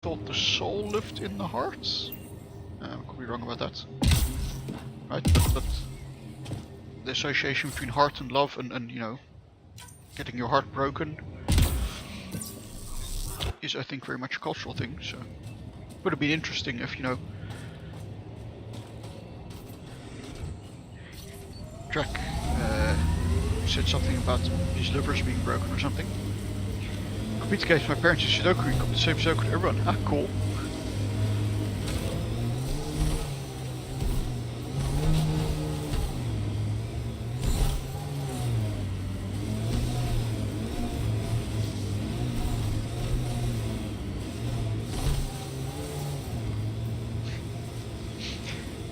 thought the soul lived in the heart. Could be wrong about that. Right, but the association between heart and love and you know, getting your heart broken is, I think, very much a cultural thing. So would have been interesting if, you know, Drac said something about his livers being broken or something. Complete the case for my parents in Sudoku, you complete the same Sudoku to everyone. Ah, cool.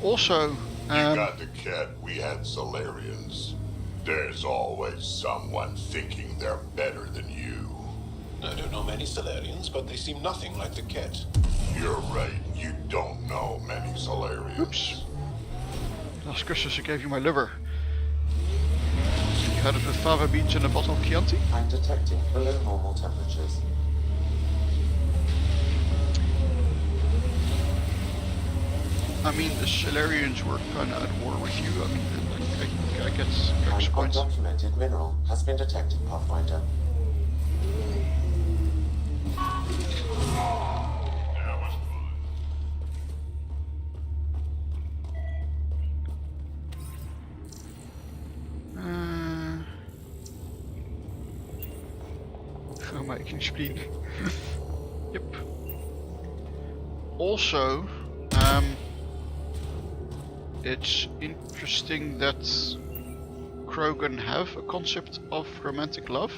Also, You got the cat, we had Solarians. There's always someone thinking they're better than you. I don't know many Solarians, but they seem nothing like the cat. You're right, you don't know many Solarians. Oops. Last Christmas I gave you my liver. You had it with fava beans and a bottle of Chianti? I'm detecting below normal temperatures. I mean, the Solarians were kind of at war with you. I mean, I get Drax An points. undocumented mineral has been detected, Pathfinder. Oh my spleen. Yep. Also, it's interesting that Krogan have a concept of romantic love.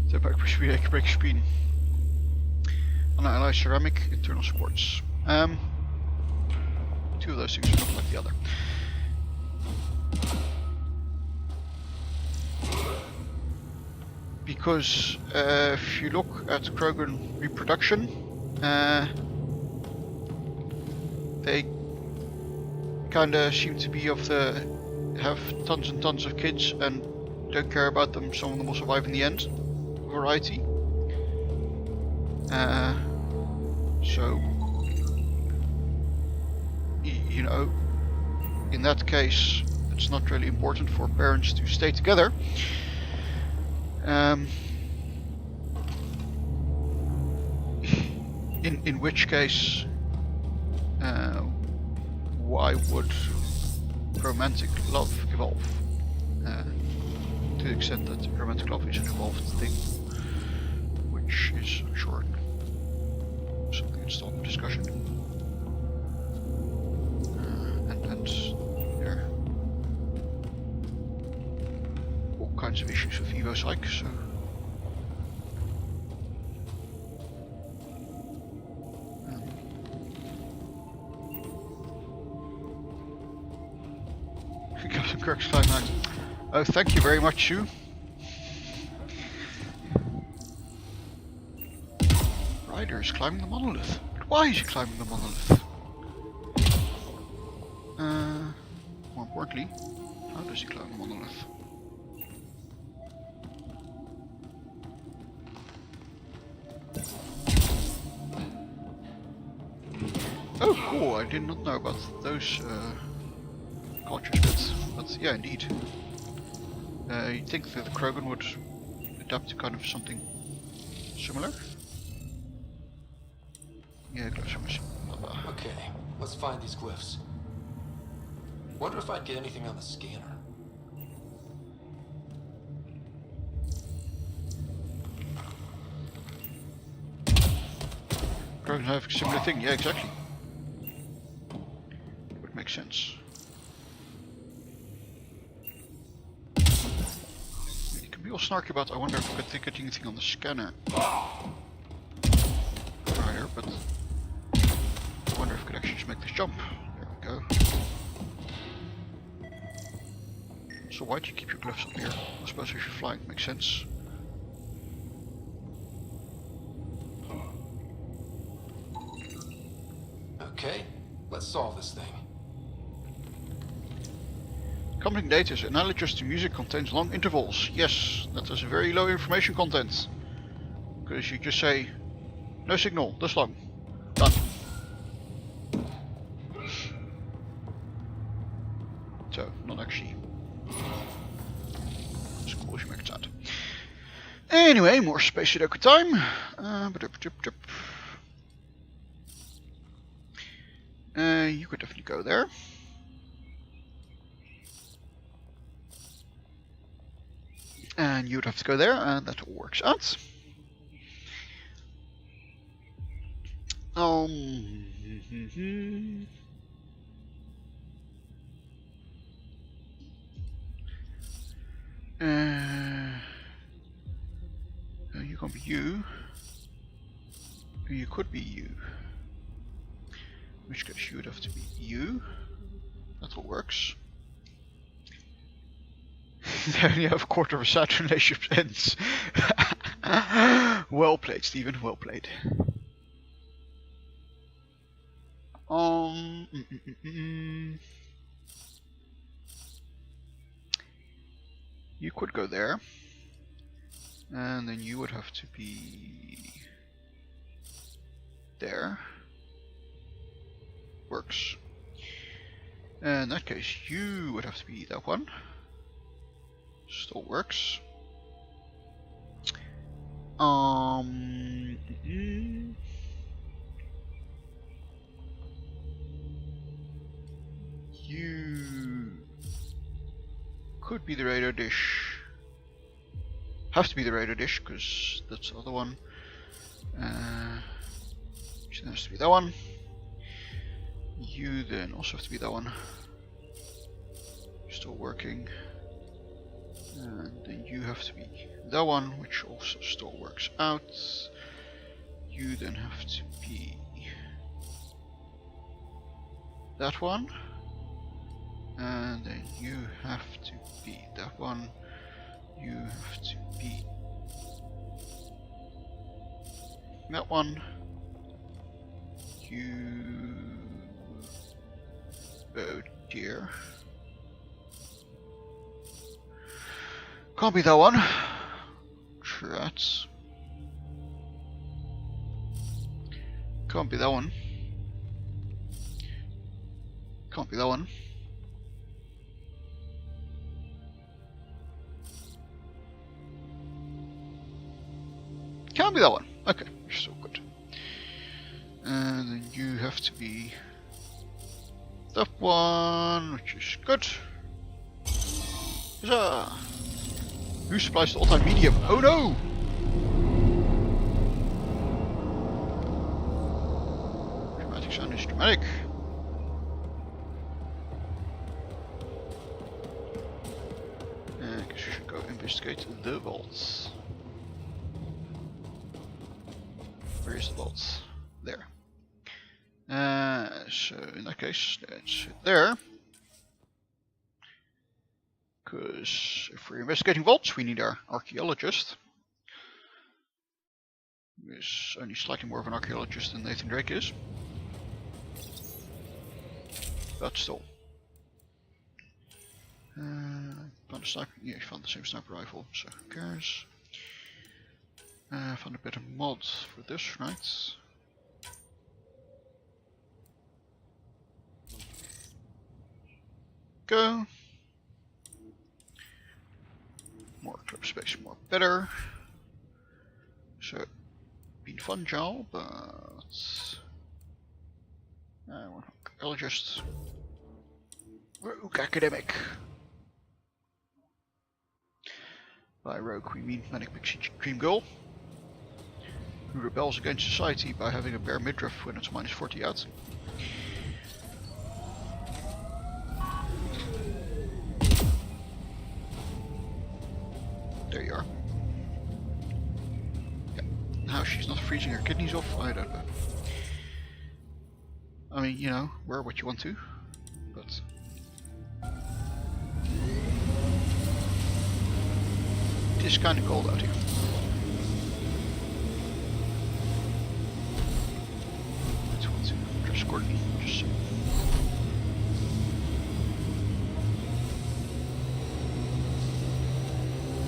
The break spleen. Unalloyed ceramic, internal quartz. Two of those things are not like the other. Because if you look at Krogan reproduction, they kinda seem to be of the have tons and tons of kids and don't care about them, some of them will survive in the end variety. So you know, in that case it's not really important for parents to stay together. In which case, why would romantic love evolve? To the extent that romantic love is an evolved thing, which is, I'm sure, something that's still under discussion. And there are all kinds of issues with Evo Psych, so. Captain Kirk's climbing out. Oh, thank you very much, Sue. Ryder is climbing the monolith. But why is he climbing the monolith? More importantly, how does he climb the monolith? Oh, cool! I did not know about those culture bits, but yeah, indeed. You'd think that the Krogan would adapt to kind of something similar? Yeah, closer. Okay, let's find these glyphs. Wonder if I'd get anything on the scanner. Krogan have a similar thing, yeah, exactly. Would make sense. You can be all snarky about, I wonder if I could get anything on the scanner. Higher, but I wonder if I could actually just make this jump. There we go. So why do you keep your glyphs up here? I suppose if you're flying, it makes sense. Okay, let's solve this thing. accompanying data is analogous to music contains long intervals. Yes, that is a very low information content. Because you just say, no signal, this long. Done. So, not actually as cool as you make it sound. Anyway, more Space Sudoku time. You could definitely go there. And you would have to go there, and that all works out. You can't be you. You could be you. In which case you would have to be you. That all works. Then you have a quarter of a Saturn relationship ends. Well played, Stephen. Well played. You could go there, and then you would have to be there. Works. In that case, you would have to be that one. Still works. You could be the radar dish. Have to be the radar dish because that's the other one. Which then has to be that one. You then also have to be that one. Still working. And then you have to be that one, which also still works out. You then have to be that one. And then you have to be that one. You have to be that one. You... Oh dear. Can't be that one. Trats. Can't be that one. Can't be that one. Can't be that one. Okay, you're still good. And then you have to be that one, which is good. Huzzah! Who supplies the all-time medium? Oh no! Dramatic sound is dramatic. I guess we should go investigate the vaults. Where is the vault? There. So in that case, let's hit there. Because if we're investigating vaults, we need our archaeologist. Who is only slightly more of an archaeologist than Nathan Drake is. But still. Found a sniper. Yeah, he found the same sniper rifle, so who cares? Found a better mod for this, right? Go. More club space, more better. So, been fun job, but I want archaeologist. Rogue academic. By rogue we mean manic pixie dream girl, who rebels against society by having a bare midriff when it's minus 40 out. There you are. Yeah. How she's not freezing her kidneys off, I don't know. I mean, you know, wear what you want to, but... It is kind of cold out here. I just want to dress accordingly, just so.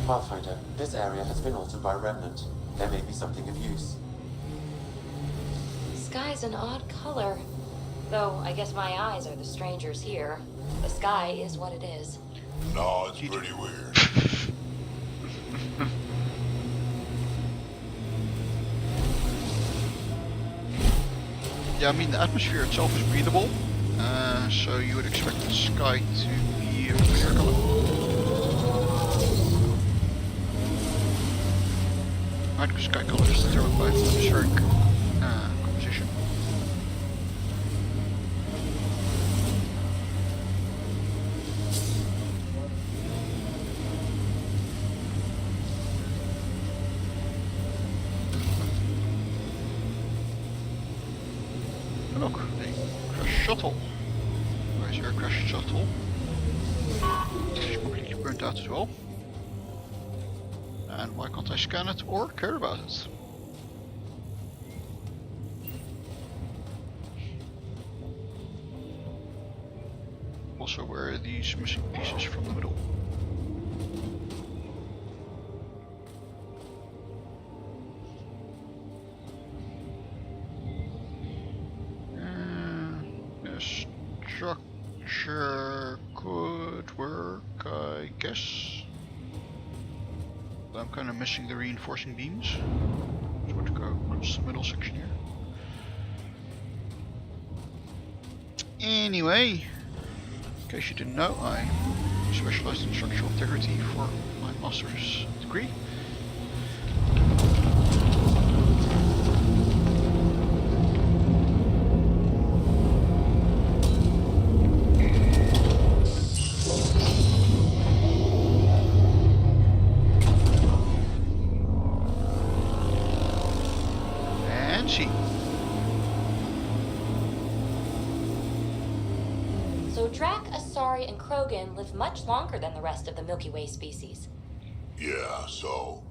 Pathfinder, this area has been altered by Remnant. There may be something of use. Sky's an odd color. Though, I guess my eyes are the strangers here. The sky is what it is. No, it's pretty weird. Yeah, I mean the atmosphere itself is breathable, so you would expect the sky to be a clear color. Right, because sky color is determined by atmospheric composition. Look, a crashed shuttle. Where is your crashed shuttle? It's completely burnt out as well. And why can't I scan it or care about it? Also, where are these missing pieces from the middle? Structure could work, I guess. But I'm kind of missing the reinforcing beams. So what to go across the middle section here. Anyway, in case you didn't know, I specialized in structural integrity for my master's degree. And Krogan live much longer than the rest of the Milky Way species. Yeah, so?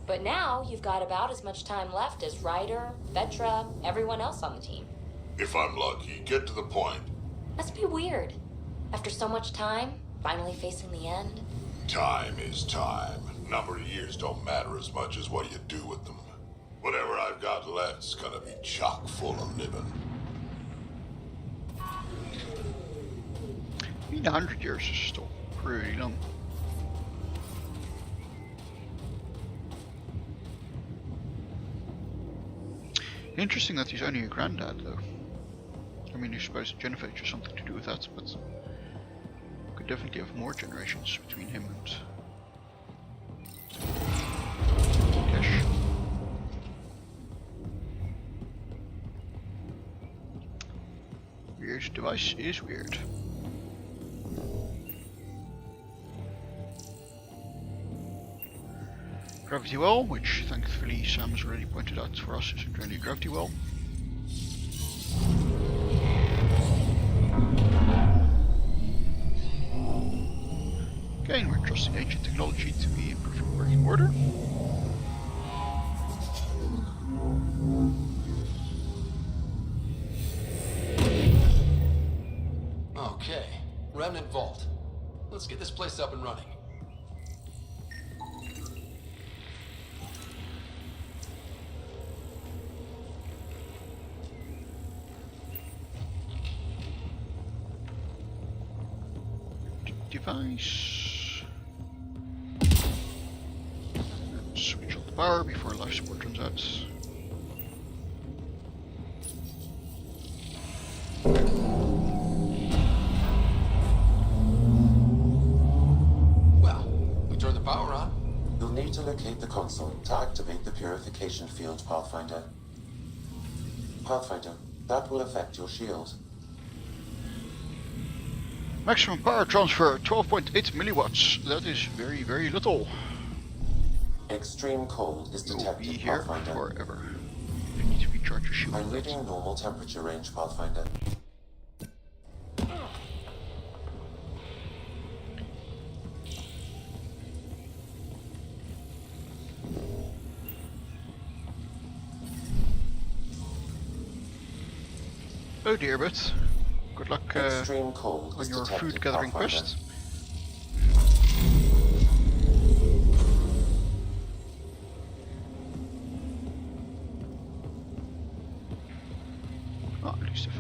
But now you've got about as much time left as Ryder, Vetra, everyone else on the team. If I'm lucky, get to the point. Must be weird. After so much time, finally facing the end. Time is time. Number of years don't matter as much as what you do with them. Whatever I've got left's gonna be chock full of living. I mean, 100 years is still pretty long. Interesting that he's only a granddad, though. I mean, I suppose Genophage has something to do with that, but could definitely have more generations between him and Kesh. Weird device is weird. Gravity well, which thankfully Sam has already pointed out for us isn't really a gravity well. Again, we're trusting ancient technology to be in perfect working order. Okay, Remnant Vault. Let's get this place up and running. Device. Switch on the power before life support runs out. Well, we turn the power on. You'll need to locate the console to activate the purification field, Pathfinder. Pathfinder, that will affect your shield. Maximum power transfer, 12.8 milliwatts. That is very, very little. Extreme cold is You'll detected, be here Pathfinder. forever. You need to recharge your shield. I'm reading normal temperature range, Pathfinder. Oh dear, but good luck Extreme cold on is your detected, food gathering Pathfinder. quest.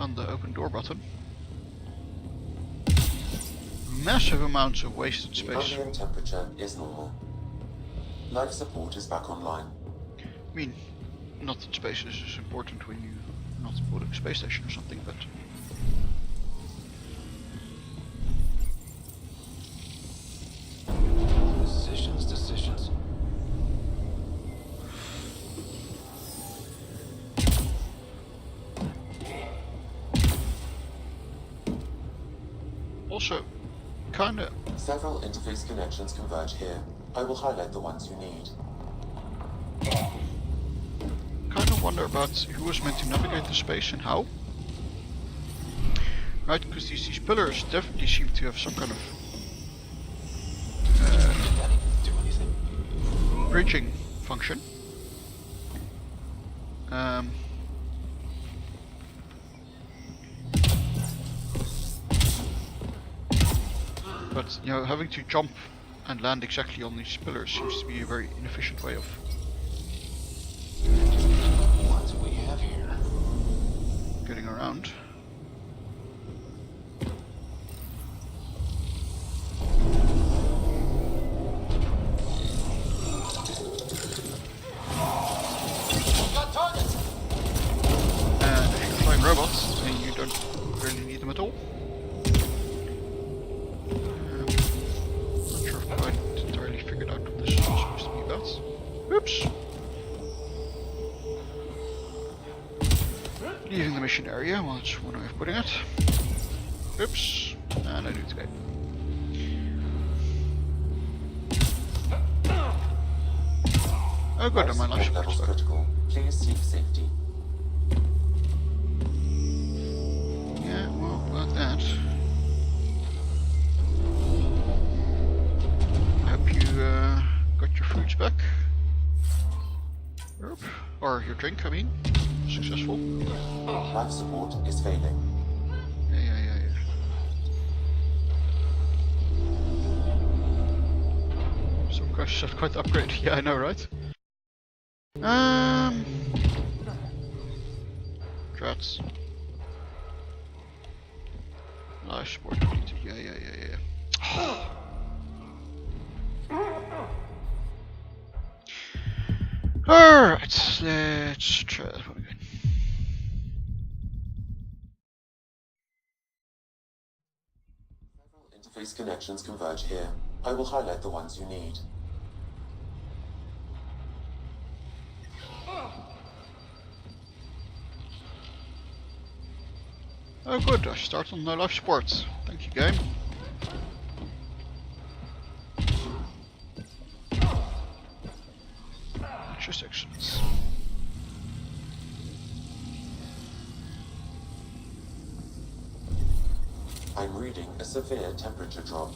on the open door button. Massive amounts of wasted The space. ambient temperature is normal. Life support is back online. I mean, not that space is important when you're not building a space station or something, but... Decisions. Also, kinda... Several interface connections converge here. I will highlight the ones you need. Kind of wonder about who was meant to navigate the space and how. Right, because these pillars definitely seem to have some kind of Did that do anything? bridging function. But you know, having to jump and land exactly on these pillars seems to be a very inefficient way of... What do we have here? getting around. Got targets! And if you're flying robots, then you don't really need them at all. Not sure if I quite entirely figured out what this is supposed to be about. Oops! Leaving the mission area, well, that's one way of putting it. Oops, and I do today. Oh good, my life support support's levels back. critical. Please seek safety. Yeah, well, about that. I hope you got your foods back. Herb. Or your drink, I mean. Successful. Life support is failing. Yeah. Some guys have quite upgraded. Yeah, I know, right? Drats. Life support deleted. Yeah. Alright, let's try that one again. Several interface connections converge here. I will highlight the ones you need. Oh good, I start on life support. Thank you, game. Just excellent. I'm reading a severe temperature drop.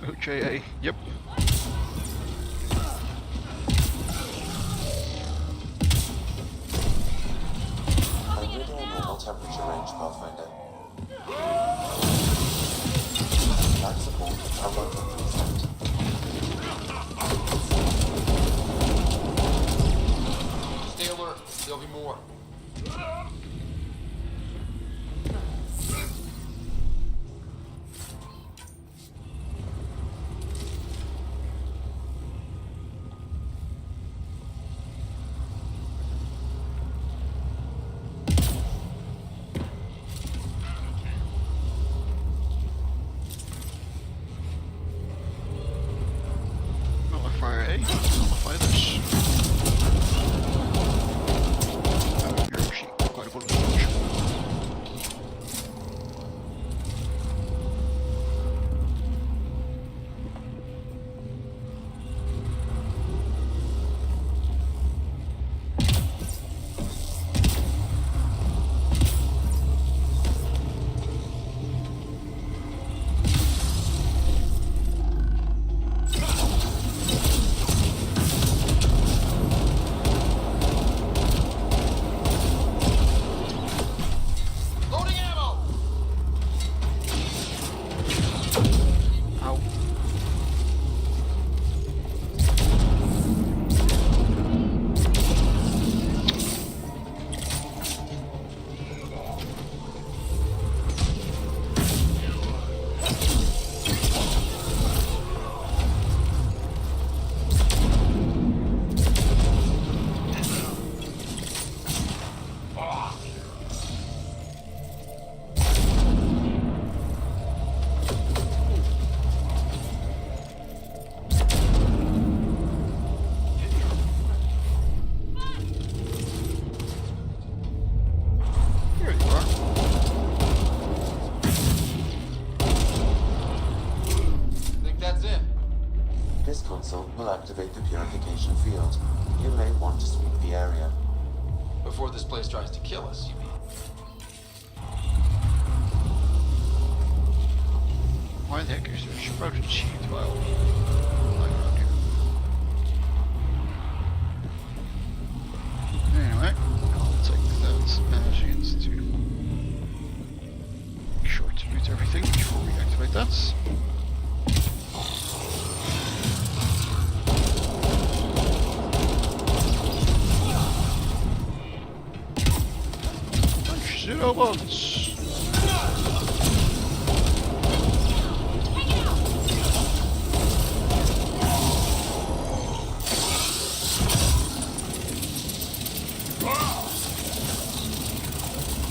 OJA, yep. I'm reading a normal temperature range, Pathfinder. Life support at 100%. Stay alert. There'll be more. may want to sweep the area. Before this place tries to kill us, you mean? Why the heck is there a sprouted seed vial lying around here? Anyway, I'll take that as hint to make sure to mute everything before we activate that. Zero ones.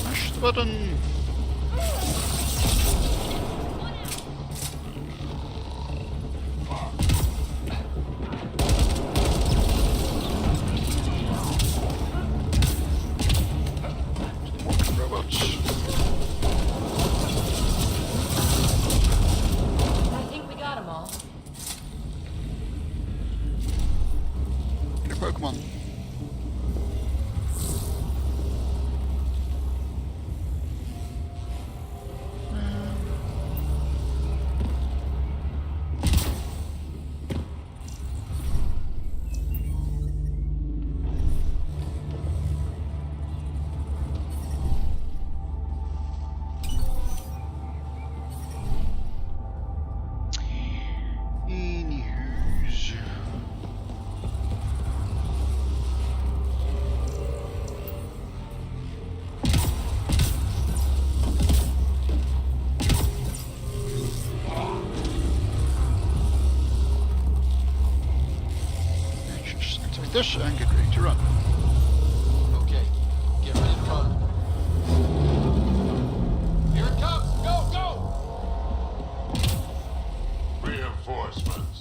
Mash the button. Robots. I think we got them all. Your Pokemon. Anywho's. Just activate this and get ready to run. Okay, get ready to run. Here it comes! Go, go! Reinforcements.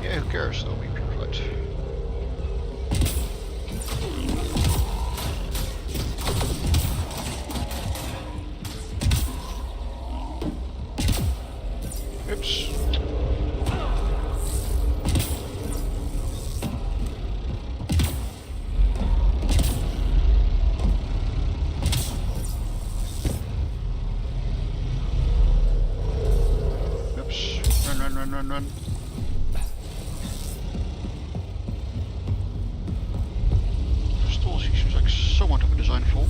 Yeah, who cares? They'll be purified. Oops. Oops. Run. Still seems like somewhat of a design flaw.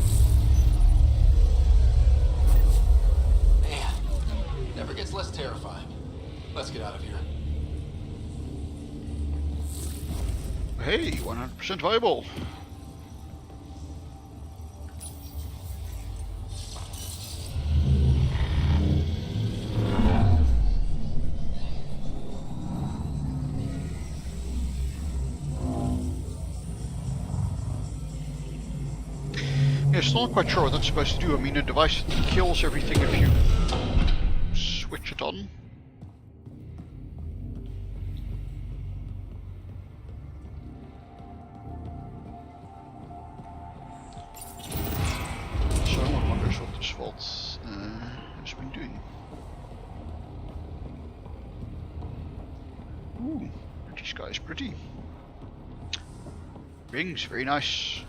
Man, never gets less terrifying. Let's get out of here. Hey, 100% viable. Yeah, still not quite sure what that's supposed to do. I mean, a device that kills everything if you switch it on. So one wonders what this vault has been doing. Ooh, this guy is pretty. Rings, very nice.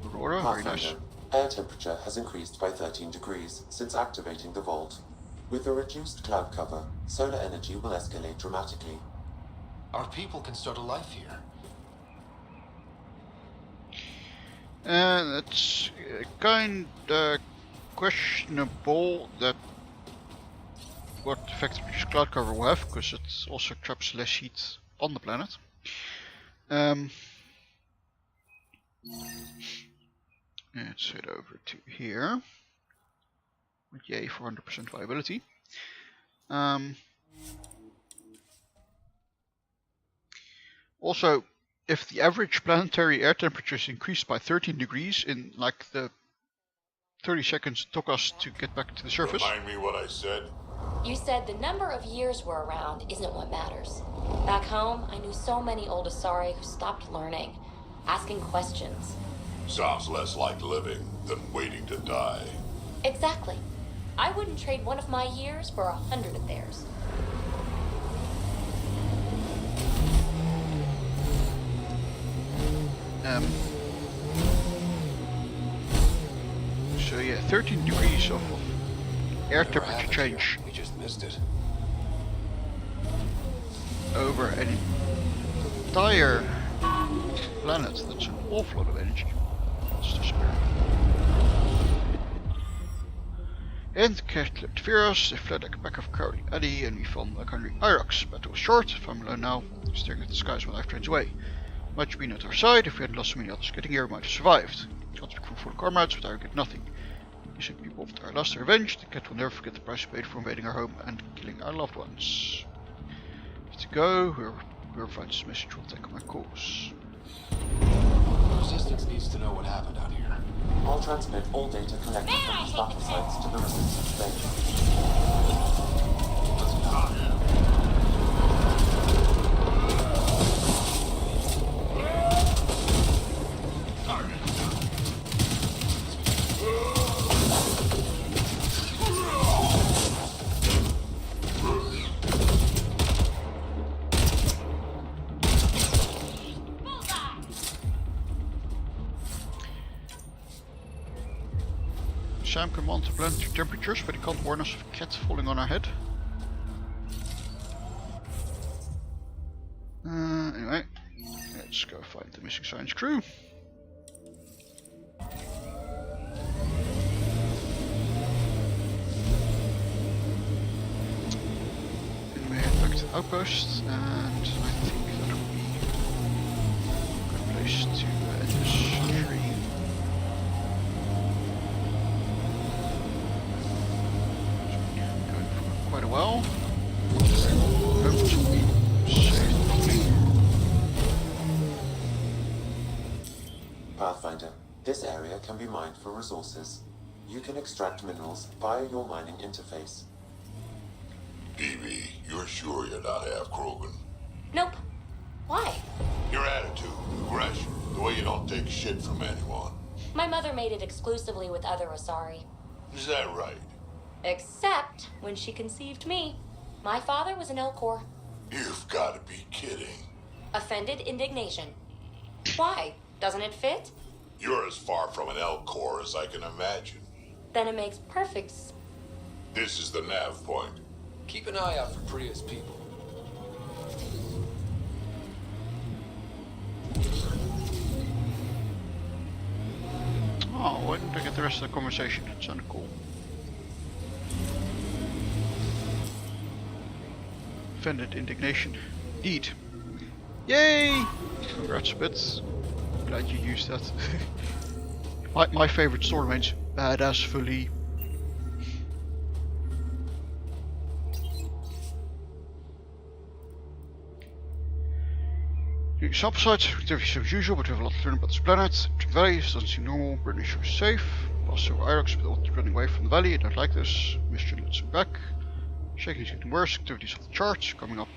Aurora, very nice. Pathfinder, air temperature has increased by 13 degrees since activating the vault. With a reduced cloud cover, solar energy will escalate dramatically. Our people can start a life here. That's kinda questionable that what effect reduced cloud cover will have, because it also traps less heat on the planet. Let's head over to here. Yay for 100% viability. Also, if the average planetary air temperature is increased by 13 degrees in like the 30 seconds it took us to get back to the surface. Remind me what I said? You said the number of years we're around isn't what matters. Back home, I knew so many old Asari who stopped learning, asking questions. Sounds less like living than waiting to die. Exactly. I wouldn't trade one of my years for 100 of theirs. So yeah, 13 degrees of air Whatever temperature happened change here, we just missed it. over an entire planet. That's an awful lot of energy. That's the spirit. And the cat left Veros, they fled like a pack of cowardly Addy, and we found like hungry Irox. Battle was short, if I'm alone now, staring at the skies while life trains away. Much being at our side, if we hadn't lost so many others getting here, we might have survived. Can't speak for full comrades, but I regret nothing. Innocent people of our lost their revenge, the cat will never forget the price we paid for invading our home and killing our loved ones. If to go, whoever finds this message will take my course. The Resistance needs to know what happened out here. I'll transmit all data collected from these battle sites to the Resistance base. Sam can monitor planetary temperatures, but he can't warn us of a cat falling on our head. Anyway, let's go find the missing science crew. And we head back to the outpost, and I think that will be a good place to end this stream. Quite a while. Hope to be safe. Pathfinder, this area can be mined for resources. You can extract minerals via your mining interface. DB, you're sure you're not half Krogan? Nope. Why? Your attitude, aggression, the way you don't take shit from anyone. My mother made it exclusively with other Asari. Is that right? Except when she conceived me. My father was an Elcor. You've got to be kidding. Offended indignation. Why? Doesn't it fit? You're as far from an Elcor as I can imagine. Then it makes perfect This is the nav point. Keep an eye out for Priya's people. Oh, why didn't I get the rest of the conversation? It sounded cool. Offended indignation. Indeed. Yay! Congrats, Bit. Glad you used that. my favorite store remains badassfully. Sample sites, activities as usual, but we have a lot to learn about this planet. Trip Valley doesn't seem normal, Brittany sure is safe. Also, Irox, but all running away from the valley, I don't like this. Mission lets him back. Shaking is getting worse, activities off the charts, coming up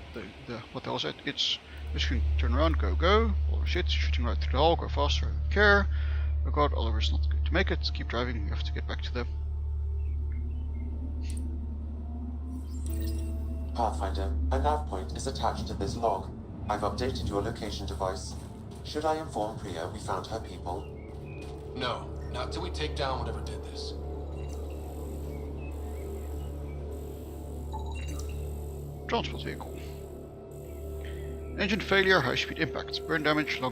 what the hell is it? It's Mission turn around, go. All our shit, shooting right through the hull, go faster, I don't care. Oh god, Oliver's not going to make it, keep driving, we have to get back to them. Pathfinder, a nav point is attached to this log. I've updated your location device. Should I inform Priya we found her people? No, not till we take down whatever did this. Transport vehicle. Engine failure, high speed impact, burn damage, long